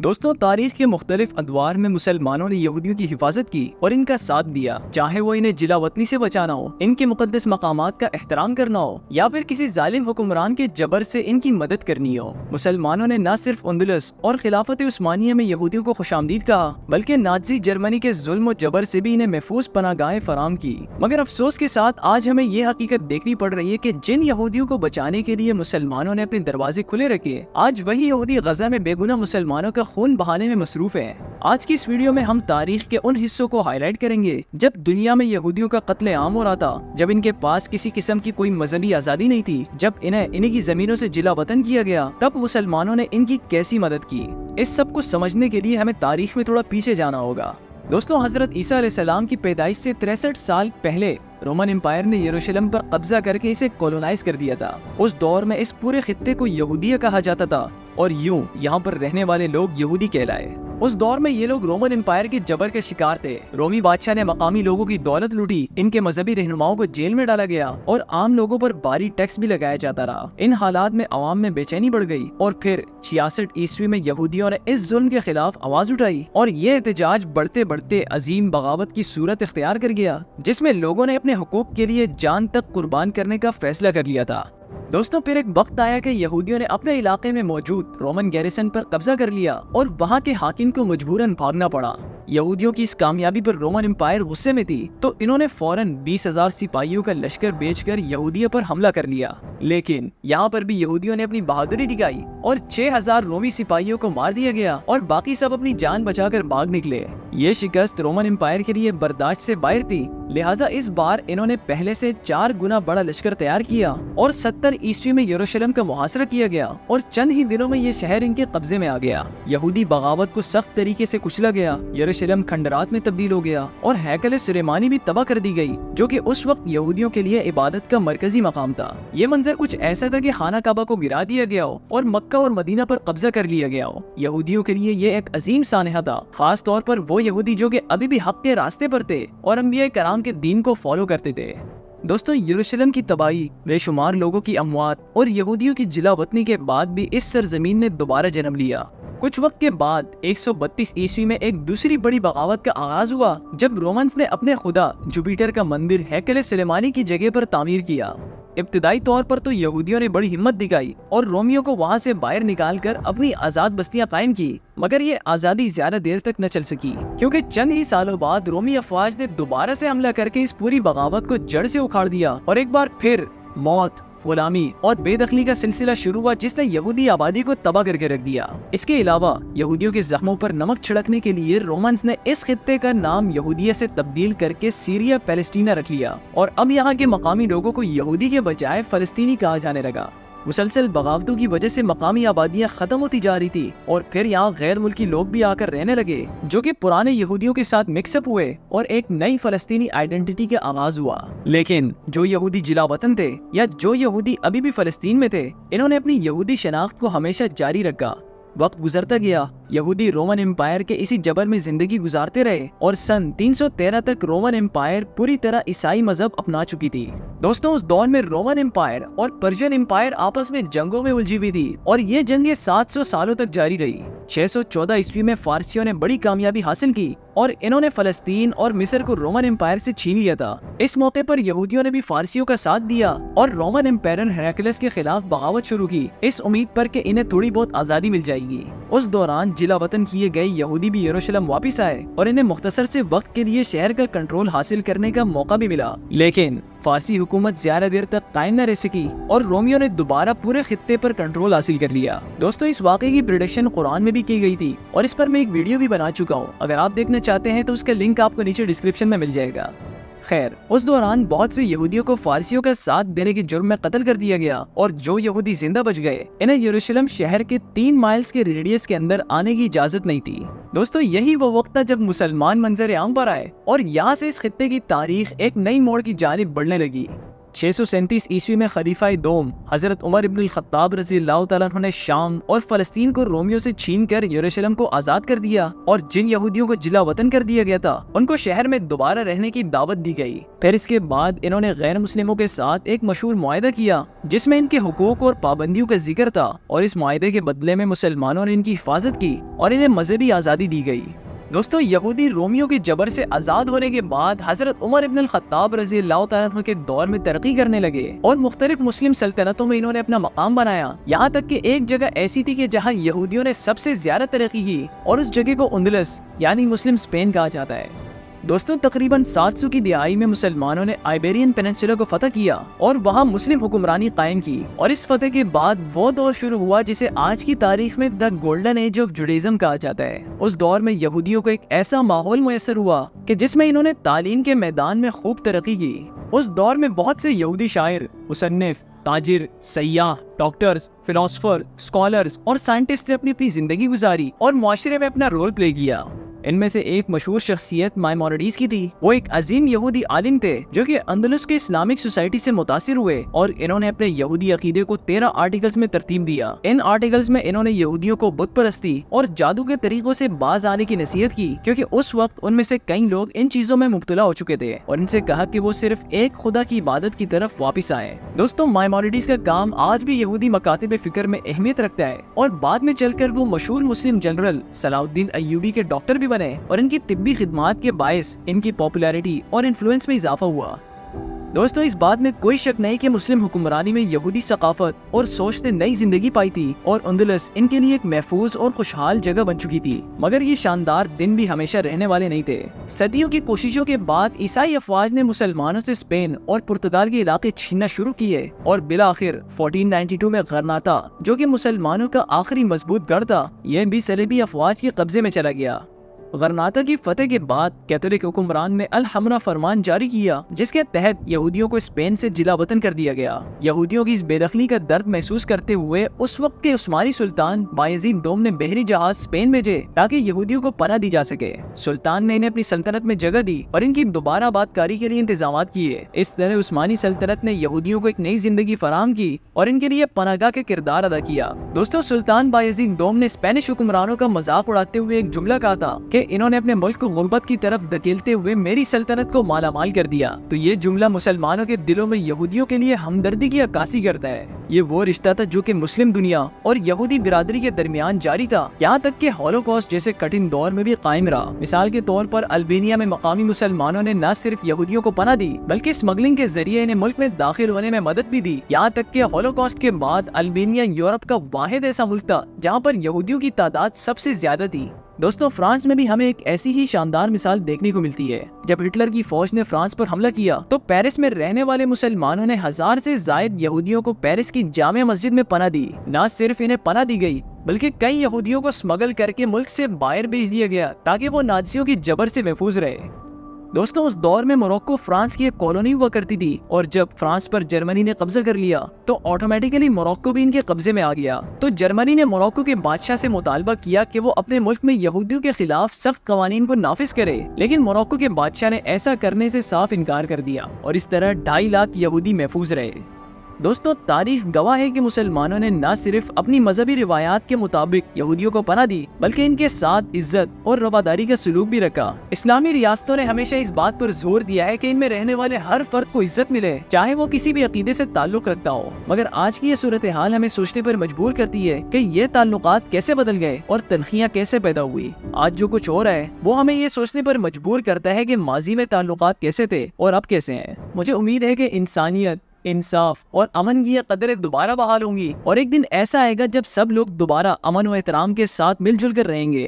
دوستوں، تاریخ کے مختلف ادوار میں مسلمانوں نے یہودیوں کی حفاظت کی اور ان کا ساتھ دیا، چاہے وہ انہیں جلا وطنی سے بچانا ہو، ان کے مقدس مقامات کا احترام کرنا ہو، یا پھر کسی ظالم حکمران کے جبر سے ان کی مدد کرنی ہو۔ مسلمانوں نے نہ صرف اندلس اور خلافت عثمانیہ میں یہودیوں کو خوشامدید کہا، بلکہ نازی جرمنی کے ظلم و جبر سے بھی انہیں محفوظ پناہ گاہیں فراہم کی۔ مگر افسوس کے ساتھ آج ہمیں یہ حقیقت دیکھنی پڑ رہی ہے کہ جن یہودیوں کو بچانے کے لیے مسلمانوں نے اپنے دروازے کھلے رکھے، آج وہی یہودی غزہ میں بے گناہ مسلمانوں کا خون بہانے میں مصروف ہیں۔ آج کی اس ویڈیو میں ہم تاریخ کے ان حصوں کو ہائی لائٹ کریں گے جب دنیا میں یہودیوں کا قتل عام ہو رہا تھا، جب ان کے پاس کسی قسم کی کوئی مذہبی آزادی نہیں تھی، جب انہیں کی زمینوں سے جلا وطن کیا گیا، تب مسلمانوں نے ان کی کیسی مدد کی۔ اس سب کو سمجھنے کے لیے ہمیں تاریخ میں تھوڑا پیچھے جانا ہوگا۔ دوستوں، حضرت عیسیٰ علیہ السلام کی پیدائش سے 63 سال پہلے رومن امپائر نے یروشلم پر قبضہ کر کے اسے کولونائز کر دیا تھا۔ اس دور میں اس پورے خطے کو یہودیہ کہا جاتا تھا اور یوں یہاں پر رہنے والے لوگ یہودی کہلائے۔ اس دور میں یہ لوگ رومن امپائر کے جبر کے شکار تھے۔ رومی بادشاہ نے مقامی لوگوں کی دولت لوٹی، ان کے مذہبی رہنماؤں کو جیل میں ڈالا گیا اور عام لوگوں پر بھاری ٹیکس بھی لگایا جاتا رہا۔ ان حالات میں عوام میں بے چینی بڑھ گئی اور پھر 66 عیسوی میں یہودیوں نے اس ظلم کے خلاف آواز اٹھائی اور یہ احتجاج بڑھتے بڑھتے عظیم بغاوت کی صورت اختیار کر گیا، جس میں لوگوں نے اپنے حقوق کے لیے جان تک قربان کرنے کا فیصلہ کر لیا تھا۔ دوستوں، پھر ایک وقت آیا کہ یہودیوں نے اپنے علاقے میں موجود رومن گیریسن پر قبضہ کر لیا اور وہاں کے حاکم کو مجبوراً بھاگنا پڑا۔ یہودیوں کی اس کامیابی پر رومن امپائر غصے میں تھی، تو انہوں نے فوراً 20,000 سپاہیوں کا لشکر بیچ کر یہودیہ پر حملہ کر لیا۔ لیکن یہاں پر بھی یہودیوں نے اپنی بہادری دکھائی اور 6,000 رومی سپاہیوں کو مار دیا گیا اور باقی سب اپنی جان بچا کر بھاگ نکلے۔ یہ شکست رومن امپائر کے لیے برداشت سے باہر تھی، لہٰذا اس بار انہوں نے پہلے سے 4 گنا بڑا لشکر تیار کیا اور 70 عیسوی میں یروشلم کا محاصرہ کیا گیا اور چند ہی دنوں میں یہ شہر ان کے قبضے میں آ گیا۔ یہودی بغاوت کو سخت طریقے سے کچلا گیا، یروشلم کھنڈرات میں تبدیل ہو گیا اور ہیکل سلیمانی بھی تباہ کر دی گئی، جو کہ اس وقت یہودیوں کے لیے عبادت کا مرکزی مقام تھا۔ یہ منظر کچھ ایسا تھا کہ خانہ کعبہ کو گرا دیا گیا ہو اور مکہ اور مدینہ پر قبضہ کر لیا گیا ہو۔ یہودیوں کے لیے یہ ایک عظیم سانحہ تھا، خاص طور پر وہ یہودی جو کہ ابھی بھی حق کے راستے پر تھے اور انبیاء کرام کے دین کو فالو کرتے تھے۔ دوستوں، یروشلم کی تباہی، بے شمار لوگوں کی اموات اور یہودیوں کی جلا وطنی کے بعد بھی اس سرزمین نے دوبارہ جنم لیا۔ کچھ وقت کے بعد 132 عیسوی میں ایک دوسری بڑی بغاوت کا آغاز ہوا، جب رومنز نے اپنے خدا جوپیٹر کا مندر ہیکل سلیمانی کی جگہ پر تعمیر کیا۔ ابتدائی طور پر تو یہودیوں نے بڑی ہمت دکھائی اور رومیوں کو وہاں سے باہر نکال کر اپنی آزاد بستیاں قائم کی، مگر یہ آزادی زیادہ دیر تک نہ چل سکی، کیونکہ چند ہی سالوں بعد رومی افواج نے دوبارہ سے حملہ کر کے اس پوری بغاوت کو جڑ سے اکھاڑ دیا اور ایک بار پھر موت، غلامی اور بے دخلی کا سلسلہ شروع ہوا، جس نے یہودی آبادی کو تباہ کر کے رکھ دیا۔ اس کے علاوہ یہودیوں کے زخموں پر نمک چھڑکنے کے لیے رومنز نے اس خطے کا نام یہودیہ سے تبدیل کر کے سیریا پیلسٹینہ رکھ لیا اور اب یہاں کے مقامی لوگوں کو یہودی کے بجائے فلسطینی کہا جانے لگا۔ مسلسل بغاوتوں کی وجہ سے مقامی آبادیاں ختم ہوتی جا رہی تھی اور پھر یہاں غیر ملکی لوگ بھی آ کر رہنے لگے، جو کہ پرانے یہودیوں کے ساتھ مکس اپ ہوئے اور ایک نئی فلسطینی آئیڈینٹی کا آغاز ہوا۔ لیکن جو یہودی جلا وطن تھے یا جو یہودی ابھی بھی فلسطین میں تھے، انہوں نے اپنی یہودی شناخت کو ہمیشہ جاری رکھا۔ وقت گزرتا گیا، یہودی رومن امپائر کے اسی جبر میں زندگی گزارتے رہے اور سن 313 تک رومن امپائر پوری طرح عیسائی مذہب اپنا چکی تھی۔ دوستوں، اس دور میں رومن امپائر اور پرشین امپائر آپس میں جنگوں میں الجھی ہوئی تھی اور یہ جنگیں 700 سالوں تک جاری رہی۔ 614 عیسوی میں فارسیوں نے بڑی کامیابی حاصل کی اور انہوں نے فلسطین اور مصر کو رومن امپائر سے چھین لیا تھا۔ اس موقع پر یہودیوں نے بھی فارسیوں کا ساتھ دیا اور رومن امپائر ہیراکلس کے خلاف بغاوت شروع کی، اس امید پر کہ انہیں تھوڑی بہت آزادی مل جائے گی۔ اس دوران جلا وطن کیے گئے یہودی بھی یروشلم واپس آئے اور انہیں مختصر سے وقت کے لیے شہر کا کنٹرول حاصل کرنے کا موقع بھی ملا، لیکن فارسی حکومت زیادہ دیر تک قائم نہ رہ سکی اور رومیوں نے دوبارہ پورے خطے پر کنٹرول حاصل کر لیا۔ دوستوں، اس واقعے کی پریڈکشن قرآن میں بھی کی گئی تھی اور اس پر میں ایک ویڈیو بھی بنا چکا ہوں، اگر آپ دیکھنا چاہتے ہیں تو اس کا لنک آپ کو نیچے ڈسکرپشن میں مل جائے گا۔ خیر، اس دوران بہت سے یہودیوں کو فارسیوں کا ساتھ دینے کے جرم میں قتل کر دیا گیا اور جو یہودی زندہ بچ گئے، انہیں یروشلم شہر کے 3 مائلز کے ریڈیس کے اندر آنے کی اجازت نہیں تھی۔ دوستوں، یہی وہ وقت تھا جب مسلمان منظر عام پر آئے اور یہاں سے اس خطے کی تاریخ ایک نئی موڑ کی جانب بڑھنے لگی۔ 637 عیسوی میں خلیفہ دوم حضرت عمر ابن الخطاب رضی اللہ تعالیٰ عنہ نے شام اور فلسطین کو رومیوں سے چھین کر یروشلم کو آزاد کر دیا، اور جن یہودیوں کو جلا وطن کر دیا گیا تھا ان کو شہر میں دوبارہ رہنے کی دعوت دی گئی۔ پھر اس کے بعد انہوں نے غیر مسلموں کے ساتھ ایک مشہور معاہدہ کیا جس میں ان کے حقوق اور پابندیوں کا ذکر تھا، اور اس معاہدے کے بدلے میں مسلمانوں نے ان کی حفاظت کی اور انہیں مذہبی آزادی دی گئی۔ دوستو، یہودی رومیوں کے جبر سے آزاد ہونے کے بعد حضرت عمر ابن الخطاب رضی اللہ تعالیٰ عنہ کے دور میں ترقی کرنے لگے اور مختلف مسلم سلطنتوں میں انہوں نے اپنا مقام بنایا، یہاں تک کہ ایک جگہ ایسی تھی کہ جہاں یہودیوں نے سب سے زیادہ ترقی کی، اور اس جگہ کو اندلس یعنی مسلم اسپین کہا جاتا ہے۔ دوستوں، تقریباً 700 کی دہائی میں مسلمانوں نے آئیبیرین پیننسولا کو فتح کیا اور وہاں مسلم حکمرانی قائم کی، اور اس فتح کے بعد وہ دور شروع ہوا جسے آج کی تاریخ میں دا گولڈن ایج آف جوڈائزم کہا جاتا ہے۔ اس دور میں یہودیوں کو ایک ایسا ماحول میسر ہوا کہ جس میں انہوں نے تعلیم کے میدان میں خوب ترقی کی۔ اس دور میں بہت سے یہودی شاعر، مصنف، تاجر، سیاح، ڈاکٹرز، فلاسفر، اسکالرز اور سائنٹسٹ نے اپنی زندگی گزاری اور معاشرے میں اپنا رول پلے کیا۔ ان میں سے ایک مشہور شخصیت مائمونیڈیز کی تھی۔ وہ ایک عظیم یہودی عالم تھے جو کہ اندلس کے اسلامک سوسائٹی سے متاثر ہوئے، اور انہوں نے اپنے یہودی عقیدے کو 13 آرٹیکلز میں ترتیب دیا۔ ان آرٹیکلز میں انہوں نے یہودیوں کو بت پرستی اور جادو کے طریقوں سے باز آنے کی نصیحت کی، کیونکہ اس وقت ان میں سے کئی لوگ ان چیزوں میں مبتلا ہو چکے تھے، اور ان سے کہا کہ وہ صرف ایک خدا کی عبادت کی طرف واپس آئے۔ دوستوں، مائمونیڈیز کا کام آج بھی یہودی مکاتب فکر میں اہمیت رکھتا ہے، اور بعد میں چل کر وہ مشہور مسلم جنرل صلاح الدین ایوبی کے ڈاکٹر بھی بنے، اور ان کی طبی خدمات کے باعث ان کی پاپولیرٹی اور انفلوئنس میں اضافہ ہوا۔ دوستو، اس بات میں کوئی شک نہیں کہ مسلم حکمرانی میں یہودی ثقافت اور سوچ نے نئی زندگی پائی تھی، اور اندلس ان کے لیے ایک محفوظ اور خوشحال جگہ بن چکی تھی، مگر یہ شاندار دن بھی ہمیشہ رہنے والے نہیں تھے۔ صدیوں کی کوششوں کے بعد عیسائی افواج نے مسلمانوں سے اسپین اور پرتگال کے علاقے چھیننا شروع کیے، اور بالآخر 1492 میں غرناطہ، جو کہ مسلمانوں کا آخری مضبوط گڑھ تھا، یہ بھی صلیبی افواج کے قبضے میں چلا گیا۔ غرناطہ کی فتح کے بعد کیتھولک حکمران نے الحمرہ فرمان جاری کیا، جس کے تحت یہودیوں کو اسپین سے جلا وطن کر دیا گیا۔ یہودیوں کی اس بے دخلی کا درد محسوس کرتے ہوئے اس وقت کے عثمانی سلطان بایزید دوم نے بحری جہاز اسپین بھیجے تاکہ یہودیوں کو پناہ دی جا سکے۔ سلطان نے انہیں اپنی سلطنت میں جگہ دی اور ان کی دوبارہ آباد کاری کے لیے انتظامات کیے۔ اس طرح عثمانی سلطنت نے یہودیوں کو ایک نئی زندگی فراہم کی اور ان کے لیے پناہ گاہ کا کردار ادا کیا۔ دوستو، سلطان بایزید دوم نے اسپینش حکمرانوں کا مذاق اڑاتے ہوئے ایک جملہ کہا تھا کہ انہوں نے اپنے ملک کو غربت کی طرف دھکیلتے ہوئے میری سلطنت کو مالا مال کر دیا۔ تو یہ جملہ مسلمانوں کے دلوں میں یہودیوں کے لیے ہمدردی کی عکاسی کرتا ہے۔ یہ وہ رشتہ تھا جو کہ مسلم دنیا اور یہودی برادری کے درمیان جاری تھا، یہاں تک کہ ہولوکاسٹ جیسے کٹھن دور میں بھی قائم رہا۔ مثال کے طور پر البینیا میں مقامی مسلمانوں نے نہ صرف یہودیوں کو پناہ دی بلکہ اسمگلنگ کے ذریعے انہیں ملک میں داخل ہونے میں مدد بھی دی، یہاں تک کہ ہولوکاسٹ کے بعد البینیا یورپ کا واحد ایسا ملک تھا جہاں پر یہودیوں کی تعداد سب سے زیادہ تھی۔ دوستوں، فرانس میں بھی ہمیں ایک ایسی ہی شاندار مثال دیکھنے کو ملتی ہے۔ جب ہٹلر کی فوج نے فرانس پر حملہ کیا تو پیرس میں رہنے والے مسلمانوں نے 1000 سے زائد یہودیوں کو پیرس کی جامع مسجد میں پناہ دی۔ نہ صرف انہیں پناہ دی گئی بلکہ کئی یہودیوں کو اسمگل کر کے ملک سے باہر بھیج دیا گیا تاکہ وہ نازیوں کی جبر سے محفوظ رہے۔ دوستوں، اس دور میں موروکو فرانس کی ایک کالونی ہوا کرتی تھی، اور جب فرانس پر جرمنی نے قبضہ کر لیا تو آٹومیٹیکلی موروکو بھی ان کے قبضے میں آ گیا۔ تو جرمنی نے موروکو کے بادشاہ سے مطالبہ کیا کہ وہ اپنے ملک میں یہودیوں کے خلاف سخت قوانین کو نافذ کرے، لیکن موروکو کے بادشاہ نے ایسا کرنے سے صاف انکار کر دیا، اور اس طرح 2.5 لاکھ یہودی محفوظ رہے۔ دوستوں، تاریخ گواہ ہے کہ مسلمانوں نے نہ صرف اپنی مذہبی روایات کے مطابق یہودیوں کو پناہ دی بلکہ ان کے ساتھ عزت اور رواداری کا سلوک بھی رکھا۔ اسلامی ریاستوں نے ہمیشہ اس بات پر زور دیا ہے کہ ان میں رہنے والے ہر فرد کو عزت ملے، چاہے وہ کسی بھی عقیدے سے تعلق رکھتا ہو۔ مگر آج کی یہ صورتحال ہمیں سوچنے پر مجبور کرتی ہے کہ یہ تعلقات کیسے بدل گئے اور تلخیاں کیسے پیدا ہوئی۔ آج جو کچھ ہو رہا ہے وہ ہمیں یہ سوچنے پر مجبور کرتا ہے کہ ماضی میں تعلقات کیسے تھے اور اب کیسے ہیں۔ مجھے امید ہے کہ انسانیت، انصاف اور امن کی یہ قدریں دوبارہ بحال ہوں گی، اور ایک دن ایسا آئے گا جب سب لوگ دوبارہ امن و احترام کے ساتھ مل جل کر رہیں گے۔